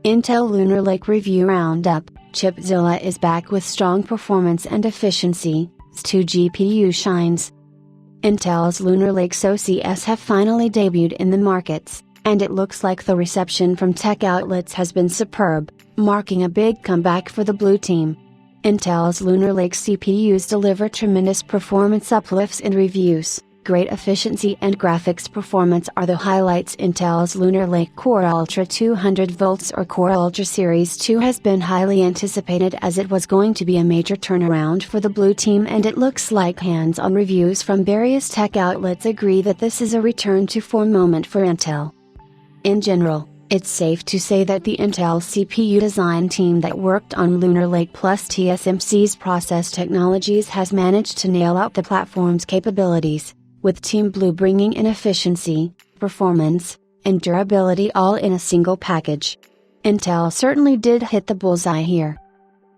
Intel Lunar Lake Review Roundup. Chipzilla is back with strong performance and efficiency. Xe2 GPU shines. Intel's Lunar Lake Xe2 have finally debuted in the markets, and it looks like the reception from tech outlets has been superb, marking a big comeback for the blue team. Intel's Lunar Lake CPUs deliver tremendous performance uplifts in reviews. Great efficiency and graphics performance are the highlights. Intel's Lunar Lake Core Ultra 200V or Core Ultra Series 2 has been highly anticipated as it was going to be a major turnaround for the blue team, and it looks like hands-on reviews from various tech outlets agree that this is a return to form moment for Intel. In general, it's safe to say that the Intel CPU design team that worked on Lunar Lake plus TSMC's process technologies has managed to nail out the platform's capabilities, with Team Blue bringing in efficiency, performance, and durability all in a single package. Intel certainly did hit the bullseye here.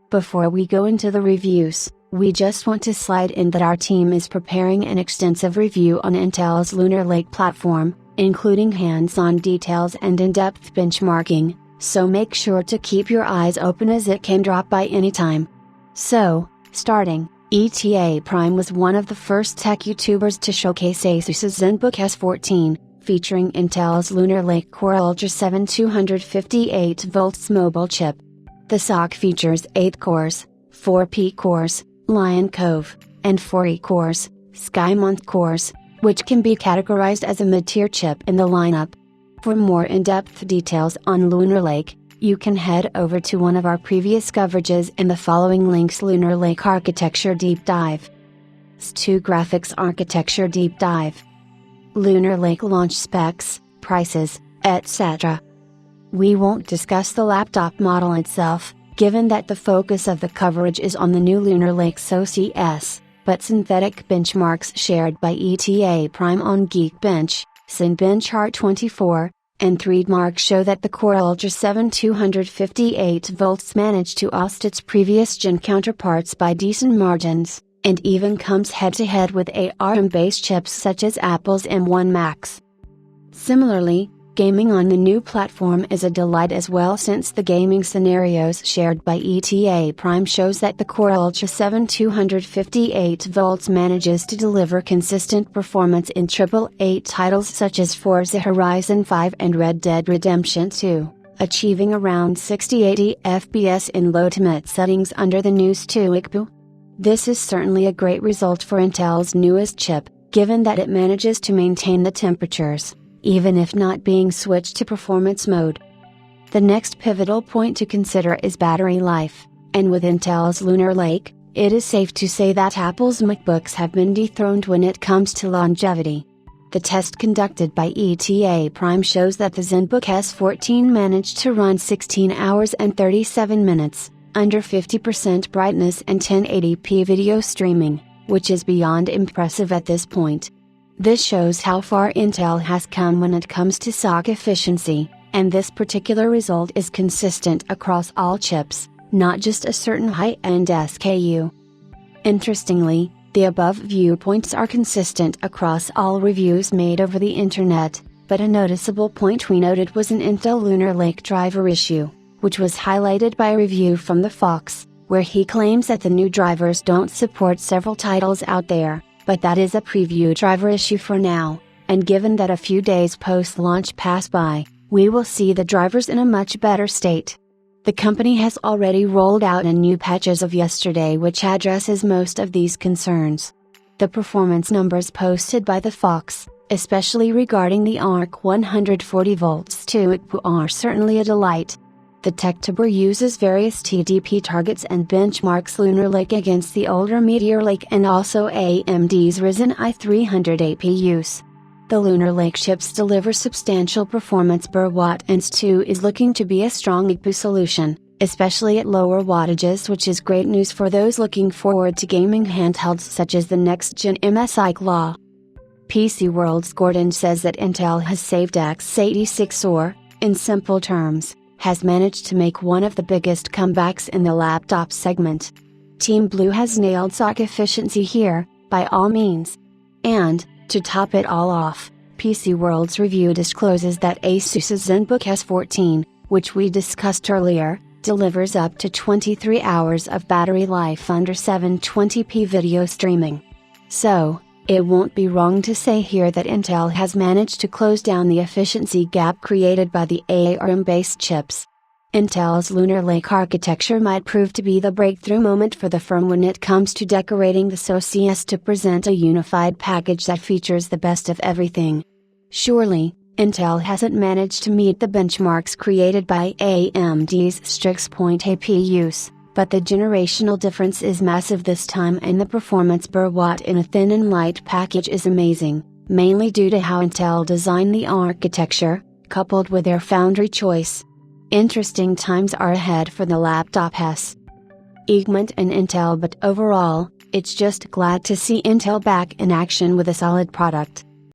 Before we go into the reviews, we just want to slide in that our team is preparing an extensive review on Intel's Lunar Lake platform, including hands-on details and in-depth benchmarking, so make sure to keep your eyes open as it can drop by anytime. So, starting, ETA Prime was one of the first tech YouTubers to showcase ASUS's ZenBook S14, featuring Intel's Lunar Lake Core Ultra 7 258V mobile chip. The SoC features 8 cores, 4 P cores, Lion Cove, and 4 E cores, Skymonth cores, which can be categorized as a mid-tier chip in the lineup. For more in-depth details on Lunar Lake, you can head over to one of our previous coverages in the following links: Lunar Lake Architecture Deep Dive, Xe2 Graphics Architecture Deep Dive, Lunar Lake Launch Specs, Prices, etc. We won't discuss the laptop model itself, given that the focus of the coverage is on the new Lunar Lake Xe2, but synthetic benchmarks shared by ETA Prime on Geekbench, CinBenchR24, and 3DMark show that the Core Ultra 7 258V managed to oust its previous gen counterparts by decent margins, and even comes head-to-head with ARM-based chips such as Apple's M1 Max. Similarly, gaming on the new platform is a delight as well, since the gaming scenarios shared by ETA Prime shows that the Core Ultra 7 258V manages to deliver consistent performance in AAA titles such as Forza Horizon 5 and Red Dead Redemption 2, achieving around 60-80 FPS in low to mid settings under the new Xe2 CPU. This is certainly a great result for Intel's newest chip, given that it manages to maintain the temperatures, even if not being switched to performance mode. The next pivotal point to consider is battery life, and with Intel's Lunar Lake, it is safe to say that Apple's MacBooks have been dethroned when it comes to longevity. The test conducted by ETA Prime shows that the ZenBook S14 managed to run 16 hours and 37 minutes, under 50% brightness and 1080p video streaming, which is beyond impressive at this point. This shows how far Intel has come when it comes to SoC efficiency, and this particular result is consistent across all chips, not just a certain high-end SKU. Interestingly, the above viewpoints are consistent across all reviews made over the internet, but a noticeable point we noted was an Intel Lunar Lake driver issue, which was highlighted by a review from the Fox, where he claims that the new drivers don't support several titles out there. But that is a preview driver issue for now, and given that a few days post-launch pass by, we will see the drivers in a much better state. The company has already rolled out a new patch as of yesterday which addresses most of these concerns. The performance numbers posted by the Fox, especially regarding the ARC 140V Xe2 are certainly a delight. The TechTuber uses various TDP targets and benchmarks Lunar Lake against the older Meteor Lake and also AMD's Ryzen i300 APUs. The Lunar Lake chips deliver substantial performance per watt, and Xe2 is looking to be a strong CPU solution, especially at lower wattages, which is great news for those looking forward to gaming handhelds such as the next-gen MSI Claw. PC World's Gordon says that Intel has saved x86 or, in simple terms, has managed to make one of the biggest comebacks in the laptop segment. Team Blue has nailed SoC efficiency here, by all means. And, to top it all off, PC World's review discloses that ASUS's ZenBook S14, which we discussed earlier, delivers up to 23 hours of battery life under 720p video streaming. So, it won't be wrong to say here that Intel has managed to close down the efficiency gap created by the ARM-based chips. Intel's Lunar Lake architecture might prove to be the breakthrough moment for the firm when it comes to decorating the Xe2 to present a unified package that features the best of everything. Surely, Intel hasn't managed to meet the benchmarks created by AMD's Strix-point APUs, but the generational difference is massive this time, and the performance per watt in a thin and light package is amazing, mainly due to how Intel designed the architecture, coupled with their foundry choice. Interesting times are ahead for the laptop segment and Intel, but overall, it's just glad to see Intel back in action with a solid product.